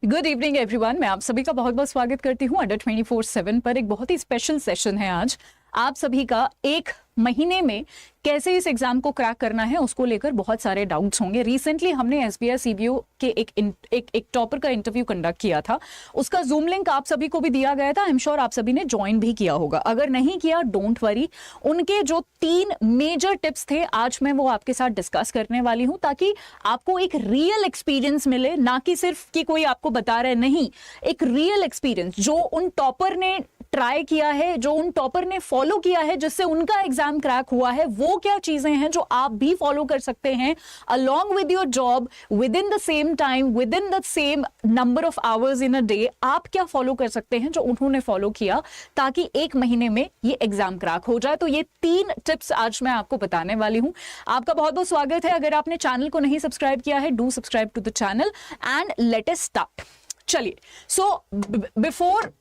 Good evening everyone, मैं आप सभी का बहुत बहुत स्वागत करती हूँ अड्डा 24/7 पर। एक बहुत ही स्पेशल सेशन है आज। आप सभी का एक महीने में कैसे इस एग्जाम को क्रैक करना है उसको लेकर बहुत सारे डाउट्स होंगे। रिसेंटली हमने एसबीआई सीबीओ के एक टॉपर का इंटरव्यू कंडक्ट किया था। उसका जूम लिंक आप सभी को भी दिया गया था। आई एम श्योर आप सभी ने ज्वाइन भी किया होगा। अगर नहीं किया, डोंट वरी। उनके जो 3 मेजर टिप्स थे आज मैं वो आपके साथ डिस्कस करने वाली हूं, ताकि आपको एक रियल एक्सपीरियंस मिले, ना कि सिर्फ कि कोई आपको बता रहा है। नहीं, एक रियल एक्सपीरियंस जो उन टॉपर ने ट्राई किया है, जो उन टॉपर ने फॉलो किया है, जिससे उनका एग्जाम क्रैक हुआ है। वो क्या चीजें हैं जो आप भी फॉलो कर सकते हैं along with your job within the same time, within the same number of hours in a day। आप क्या फॉलो कर सकते हैं जो उन्होंने फॉलो किया, ताकि एक महीने में ये एग्जाम क्रैक हो जाए। तो ये 3 टिप्स आज मैं आपको बताने वाली हूं। आपका बहुत बहुत स्वागत है। अगर आपने चैनल को नहीं सब्सक्राइब किया है, do subscribe to the channel and let us start. चलिए, सो बिफोर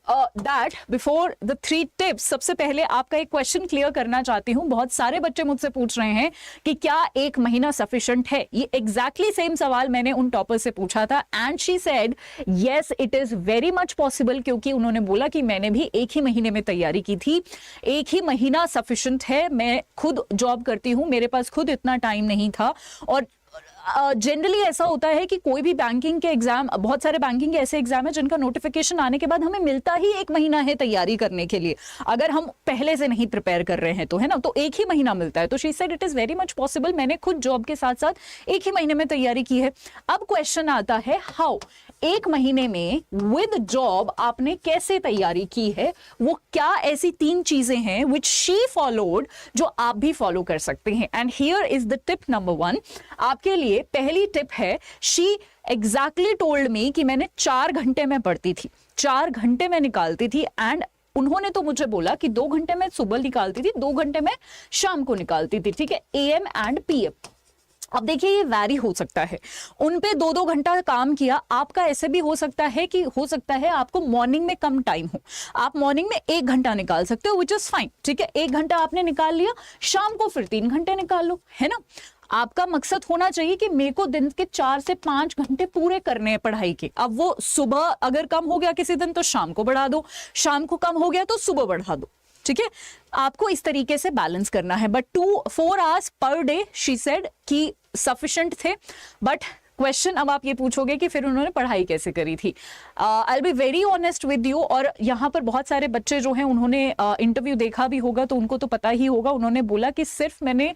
द 3 टिप्स, सबसे पहले आपका एक क्वेश्चन क्लियर करना चाहती हूं। बहुत सारे बच्चे मुझसे पूछ रहे हैं कि क्या एक महीना सफिशिएंट है। ये एग्जैक्टली सेम सवाल मैंने उन टॉपर से पूछा था and she said yes it is very much possible, क्योंकि उन्होंने बोला कि मैंने भी एक ही महीने में तैयारी की थी। एक ही महीना सफिशिएंट है। मैं खुद जॉब करती हूं, मेरे पास खुद इतना टाइम नहीं था। और जनरली ऐसा होता है कि कोई भी बैंकिंग के एग्जाम, बहुत सारे बैंकिंग के ऐसे एग्जाम है जिनका नोटिफिकेशन आने के बाद हमें मिलता ही 1 महीना है तैयारी करने के लिए, अगर हम पहले से नहीं प्रिपेयर कर रहे हैं तो, है ना। तो 1 ही महीना मिलता है। तो she said it is very much possible. मैंने खुद जॉब के साथ साथ 1 ही महीने में तैयारी की है। अब क्वेश्चन आता है हाउ, 1 महीने में विद जॉब आपने कैसे तैयारी की है। वो क्या ऐसी 3 चीजें हैं विच शी फॉलोड जो आप भी फॉलो कर सकते हैं। And here is the tip number 1 आपके लिए। पहली टिप है, शी एग्जैक्टली टोल्ड मी कि मैंने 4 घंटे में पढ़ती थी, 4 घंटे में निकालती थी। एंड उन्होंने तो मुझे बोला कि 2 घंटे में सुबह निकालती थी, 2 घंटे में शाम को निकालती थी। ठीक है, AM एंड PM। अब देखिए, ये वैरी हो सकता है। उन पे 2-2 घंटा काम किया। आपका ऐसे भी हो सकता है कि आपको मॉर्निंग में कम टाइम हो, आप मॉर्निंग में 1 घंटा निकाल सकते हो, विच इज फाइन। ठीक है, 1 घंटा आपने निकाल लिया, शाम को फिर 3 घंटे निकाल लो, है ना। आपका मकसद होना चाहिए कि मेरे को दिन के 4 से 5 घंटे पूरे करने हैं पढ़ाई के। अब वो सुबह अगर कम हो गया किसी दिन तो शाम को बढ़ा दो, शाम को कम हो गया तो सुबह बढ़ा दो। ठीक है, आपको इस तरीके से बैलेंस करना है। But 4 hours per day she said कि सफिशिएंट थे। बट क्वेश्चन अब आप ये पूछोगे कि फिर उन्होंने पढ़ाई कैसे करी थी। I will be very honest with you. और यहाँ पर बहुत सारे बच्चे जो हैं उन्होंने इंटरव्यू देखा भी होगा तो उनको तो पता ही होगा। उन्होंने बोला कि सिर्फ मैंने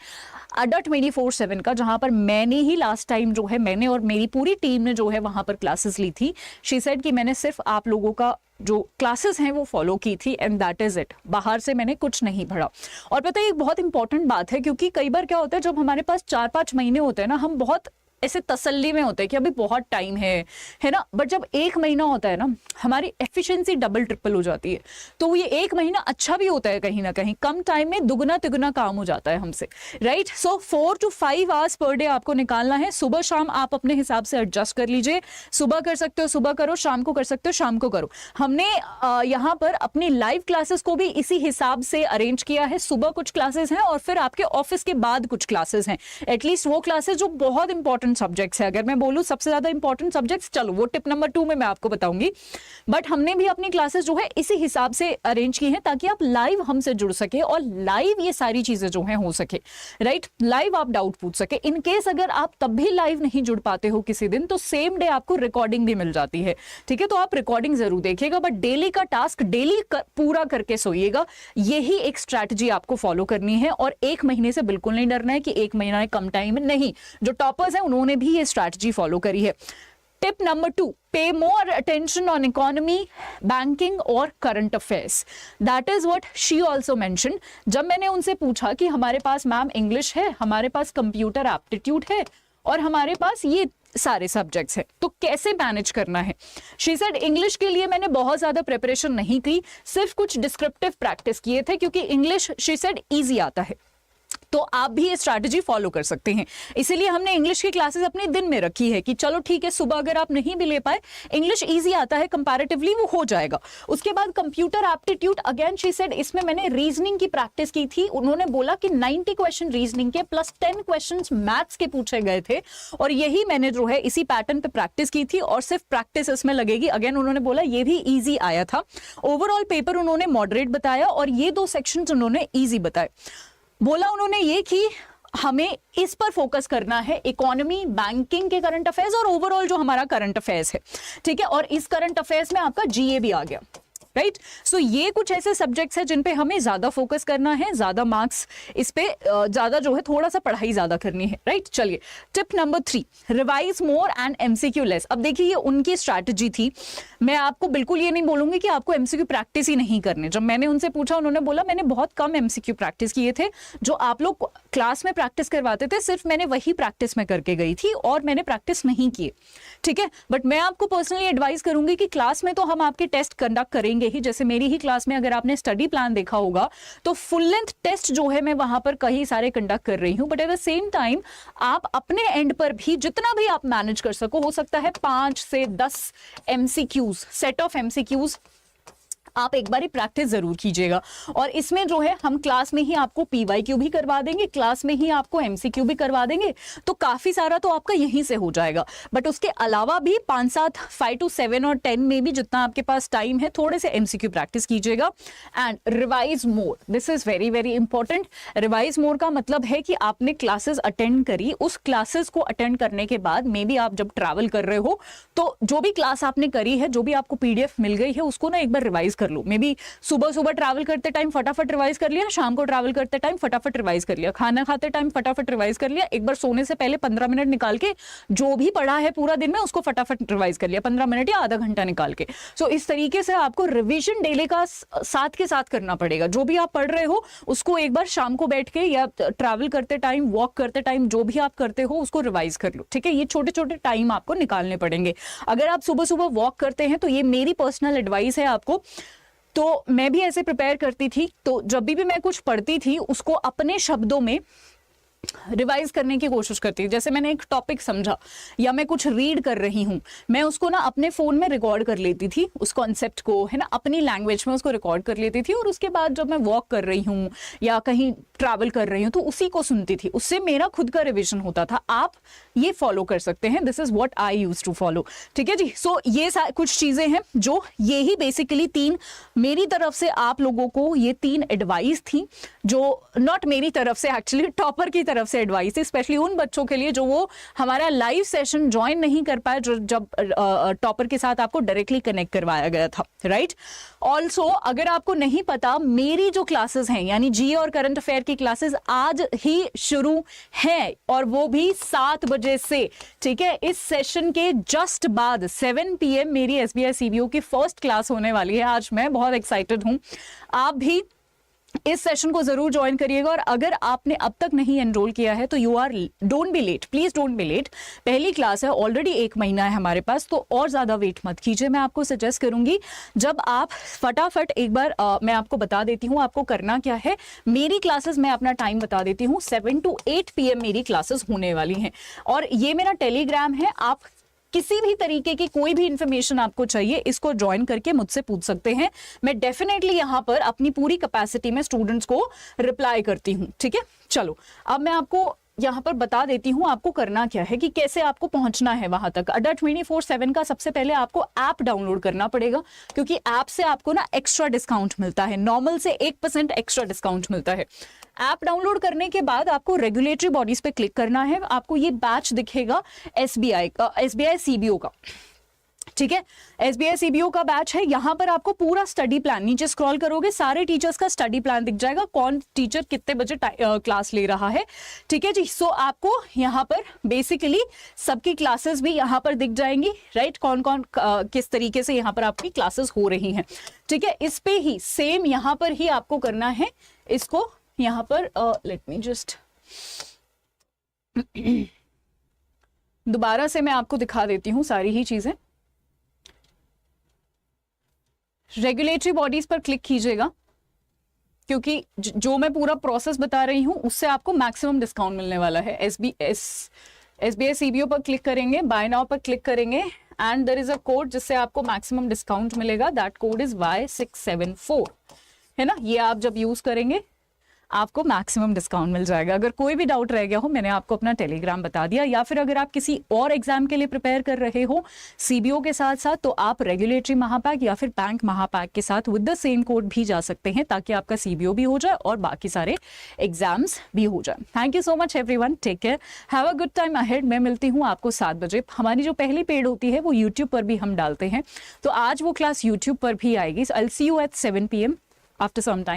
अड्डा 24/7 का, जहाँ पर मैंने ही लास्ट टाइम जो है, मैंने और मेरी पूरी टीम ने जो है वहाँ पर क्लासेस ली थी। शी सेड कि मैंने सिर्फ आप लोगों का जो क्लासेस हैं वो फॉलो की थी एंड दैट इज इट। बाहर से मैंने कुछ नहीं पढ़ा। और पता है, एक बहुत इंपॉर्टेंट बात है, क्योंकि कई बार क्या होता है, जब हमारे पास 4-5 महीने होते हैं ना, हम बहुत ऐसे तसल्ली में होते हैं कि अभी बहुत टाइम है ना। बट जब 1 महीना होता है ना, हमारी एफिशिएंसी डबल ट्रिपल हो जाती है। तो ये 1 महीना अच्छा भी होता है कहीं ना कहीं, कम टाइम में दुगना तिगुना काम हो जाता है हमसे, right. So 4 to 5 hours per day आपको निकालना है। सुबह शाम आप अपने हिसाब से एडजस्ट कर लीजिए। सुबह कर सकते हो सुबह करो, शाम को कर सकते हो शाम को करो। हमने यहाँ पर अपनी लाइव क्लासेस को भी इसी हिसाब से अरेंज किया है। सुबह कुछ क्लासेस हैं और फिर आपके ऑफिस के बाद कुछ क्लासेस हैं। एटलीस्ट वो क्लासेस जो बहुत इंपॉर्टेंट सब्जेक्ट्स है, अगर मैं बोलूं सबसे ज्यादा इंपॉर्टेंट सब्जेक्ट्स, चलो वो टिप नंबर 2 में मैं आपको बताऊंगी। बट हमने भी अपनी क्लासेस जो है इसी हिसाब से अरेंज की हैं, ताकि आप लाइव हमसे जुड़ सके और लाइव ये सारी चीजें जो हैं हो सके, राइट। लाइव आप डाउट पूछ सके। इन केस अगर आप तब भी लाइव नहीं जुड़ पाते हो किसी दिन, तो सेम डे आपको रिकॉर्डिंग भी मिल जाती है। ठीक है, तो आप रिकॉर्डिंग जरूर देखिएगा। बट डेली का टास्क डेली पूरा करके सोइएगा। यही एक स्ट्रैटेजी आपको फॉलो करनी है। और 1 महीने से बिल्कुल नहीं डरना है कि 1 महीना कम टाइम में, नहीं। जो टॉपर्स हैं उन्होंने भी ये स्ट्रैटेजी फॉलो करी है। Tip number 2, pay more attention on economy, banking और current affairs. That is what she also mention. जब मैंने उनसे पूछा कि हमारे पास मैम इंग्लिश है, हमारे पास कंप्यूटर एप्टीट्यूड है और हमारे पास ये सारे सब्जेक्ट्स हैं, तो कैसे मैनेज करना है। शी सेड इंग्लिश के लिए मैंने बहुत ज्यादा प्रिपरेशन नहीं की, सिर्फ कुछ डिस्क्रिप्टिव प्रैक्टिस किए थे, क्योंकि इंग्लिश शी सेड इजी आता है। तो आप भी ये स्ट्रैटेजी फॉलो कर सकते हैं। इसीलिए हमने इंग्लिश की क्लासेस अपने दिन में रखी है कि चलो ठीक है, सुबह अगर आप नहीं भी ले पाए, इंग्लिश इजी आता है कंपैरेटिवली, वो हो जाएगा। उसके बाद computer aptitude, again she said, इसमें मैंने रीजनिंग की प्रैक्टिस की थी। उन्होंने बोला कि 90 क्वेश्चन रीजनिंग के प्लस 10 क्वेश्चंस मैथ्स के पूछे गए थे, और यही मैंने जो है इसी पैटर्न पे प्रैक्टिस की थी, और सिर्फ प्रैक्टिस इसमें लगेगी। अगेन उन्होंने बोला ये भी ईजी आया था। ओवरऑल पेपर उन्होंने मॉडरेट बताया, और ये 2 सेक्शन उन्होंने ईजी बताए। बोला उन्होंने ये कि हमें इस पर फोकस करना है, इकोनॉमी, बैंकिंग के करंट अफेयर्स और ओवरऑल जो हमारा करंट अफेयर्स है, ठीक है। और इस करंट अफेयर्स में आपका जीए भी आ गया, राइट। सो ये कुछ ऐसे सब्जेक्ट्स हैं जिन पे हमें ज्यादा फोकस करना है, ज्यादा मार्क्स इस पे ज्यादा जो है थोड़ा सा पढ़ाई ज्यादा करनी है, राइट। चलिए, tip number 3, revise more and MCQ less. अब देखिए ये उनकी स्ट्रैटेजी थी। मैं आपको बिल्कुल ये नहीं बोलूंगी कि आपको एमसीक्यू प्रैक्टिस ही नहीं करने। जब मैंने उनसे पूछा, उन्होंने बोला मैंने बहुत कम एमसीक्यू प्रैक्टिस किए थे, जो आप लोग क्लास में प्रैक्टिस करवाते थे सिर्फ मैंने वही प्रैक्टिस में करके गई थी, और मैंने प्रैक्टिस नहीं किए, ठीक है। बट मैं आपको पर्सनली एडवाइस करूंगी कि क्लास में तो हम आपके टेस्ट कंडक्ट करेंगे ही। जैसे मेरी ही क्लास में अगर आपने स्टडी प्लान देखा होगा तो फुल लेंथ टेस्ट जो है मैं वहां पर कई सारे कंडक्ट कर रही हूं। But at the same time आप अपने एंड पर भी जितना भी आप मैनेज कर सको, हो सकता है 5 से 10 एमसीक्यूज, सेट ऑफ एमसीक्यूज आप एक बार प्रैक्टिस जरूर कीजिएगा। और इसमें जो है हम क्लास में ही आपको पीवाईक्यू भी करवा देंगे, क्लास में ही आपको एमसीक्यू भी करवा देंगे, तो काफी सारा तो आपका यहीं से हो जाएगा। बट उसके अलावा भी 5-7, 5 to 7 और 10 में भी जितना आपके पास टाइम है, थोड़े से एमसीक्यू प्रैक्टिस कीजिएगा। And revise more, this is very very important. Revise more का मतलब है कि आपने क्लासेस अटेंड करी, उस क्लासेस को अटेंड करने के बाद मे बी आप जब ट्रैवल कर रहे हो तो जो भी क्लास आपने करी है, जो भी आपको पीडीएफ मिल गई है, उसको ना एक बार रिवाइज कर लो। मे बी सुबह सुबह ट्रैवल करते टाइम फटाफट रिवाइज कर लिया, शाम को ट्रैवल करते टाइम फटाफट रिवाइज कर लिया, खाना खाते टाइम फटाफट रिवाइज कर लिया, एक बार सोने से पहले 15 मिनट निकाल के जो भी पढ़ा है पूरा दिन में उसको फटाफट रिवाइज कर लिया, 15 मिनट या आधा घंटा निकाल के। सो इस तरीके से आपको रिविजन डेली का साथ के साथ करना पड़ेगा। जो भी आप पढ़ रहे हो उसको एक बार शाम को बैठ के या ट्रैवल करते टाइम, वॉक करते टाइम, जो भी आप करते हो उसको रिवाइज कर लो, ठीक है। ये छोटे छोटे टाइम आपको निकालने पड़ेंगे। अगर आप सुबह सुबह वॉक करते हैं तो ये मेरी पर्सनल एडवाइस है आपको। तो मैं भी ऐसे प्रिपेयर करती थी, तो जब भी मैं कुछ पढ़ती थी उसको अपने शब्दों में रिवाइज करने की कोशिश करती थी। जैसे मैंने एक टॉपिक समझा या मैं कुछ रीड कर रही हूँ, मैं उसको ना अपने फोन में रिकॉर्ड कर लेती थी, उस कॉन्सेप्ट को, है ना, अपनी लैंग्वेज में उसको रिकॉर्ड कर लेती थी, और उसके बाद जब मैं वॉक कर रही हूँ या कहीं ट्रैवल कर रही हूँ तो उसी को सुनती थी। उससे मेरा खुद का रिविजन होता था। आप ये फॉलो कर सकते हैं, this is what I used to follow, ठीक है जी। सो ये कुछ चीजें हैं जो ये ही बेसिकली 3 मेरी तरफ से आप लोगों को ये 3 एडवाइस थी, जो नॉट मेरी तरफ से, एक्चुअली टॉपर की तरफ से एडवाइस थी, स्पेशली उन बच्चों के लिए जो वो हमारा लाइव सेशन ज्वाइन नहीं कर पाए, जो जब टॉपर के साथ आपको डायरेक्टली कनेक्ट करवाया गया था, राइट। ऑल्सो अगर आपको नहीं पता, मेरी जो क्लासेस हैं यानी जीए और करंट अफेयर की क्लासेस आज ही शुरू हैं, और वो भी 7 बजे से, ठीक है। इस सेशन के जस्ट बाद 7 PM मेरी एसबीआई सीबीओ की फर्स्ट क्लास होने वाली है। आज मैं बहुत एक्साइटेड हूं। आप भी इस सेशन को जरूर ज्वाइन करिएगा, और अगर आपने अब तक नहीं एनरोल किया है तो don't be late, please don't be late. पहली क्लास है, ऑलरेडी 1 महीना है हमारे पास, तो और ज्यादा वेट मत कीजिए। मैं आपको सजेस्ट करूंगी जब आप फटाफट एक बार मैं आपको बता देती हूँ आपको करना क्या है। मेरी क्लासेस, मैं अपना टाइम बता देती हूँ, 7 to 8 PM मेरी क्लासेस होने वाली हैं, और ये मेरा टेलीग्राम है। आप किसी भी तरीके की कोई भी इंफॉर्मेशन आपको चाहिए, इसको ज्वाइन करके मुझसे पूछ सकते हैं। मैं डेफिनेटली यहाँ पर अपनी पूरी कैपेसिटी में स्टूडेंट्स को रिप्लाई करती हूँ, ठीक है। चलो, अब मैं आपको यहाँ पर बता देती हूँ आपको करना क्या है, कि कैसे आपको पहुंचना है वहां तक। अड्डा 24/7 का सबसे पहले आपको ऐप डाउनलोड करना पड़ेगा, क्योंकि ऐप से आपको ना एक्स्ट्रा डिस्काउंट मिलता है, नॉर्मल से 1% एक्स्ट्रा डिस्काउंट मिलता है। ऐप डाउनलोड करने के बाद आपको रेगुलेटरी बॉडीज पे क्लिक करना है। आपको ये बैच दिखेगा एसबीआई का, एसबीआई सीबीओ का, ठीक है। एसबीआई सीबीओ का बैच है। यहां पर आपको पूरा स्टडी प्लान, नीचे स्क्रॉल करोगे सारे टीचर्स का स्टडी प्लान दिख जाएगा, कौन टीचर कितने बजे क्लास ले रहा है, ठीक है जी। सो आपको यहां पर बेसिकली सबकी क्लासेस भी यहां पर दिख जाएंगी, राइट, कौन कौन किस तरीके से यहां पर आपकी क्लासेस हो रही हैं, ठीक है। इस पे ही सेम यहां पर ही आपको करना है। इसको यहां पर लेट मी जस्ट दोबारा से मैं आपको दिखा देती हूं सारी ही चीजें। रेगुलेटरी बॉडीज पर क्लिक कीजिएगा, क्योंकि जो मैं पूरा प्रोसेस बता रही हूँ उससे आपको मैक्सिमम डिस्काउंट मिलने वाला है। SBI CBO पर क्लिक करेंगे, बाय नाउ पर क्लिक करेंगे and there is a code जिससे आपको मैक्सिमम डिस्काउंट मिलेगा। दैट कोड इज Y674, है ना। ये आप जब यूज करेंगे आपको मैक्सिमम डिस्काउंट मिल जाएगा। अगर कोई भी डाउट रह गया हो, मैंने आपको अपना टेलीग्राम बता दिया, या फिर अगर आप किसी और एग्जाम के लिए प्रिपेयर कर रहे हो CBO के साथ साथ, तो आप रेगुलेटरी महापैक या फिर बैंक महापैक के साथ विद द सेम कोड भी जा सकते हैं, ताकि आपका CBO भी हो जाए और बाकी सारे एग्जाम्स भी हो जाए। Thank you so much everyone, take care, have a good time ahead. मैं मिलती हूँ आपको 7 बजे। हमारी जो पहली पेड होती है वो यूट्यूब पर भी हम डालते हैं, तो आज वो क्लास यूट्यूब पर भी आएगी। I will see you at 7 PM after some time.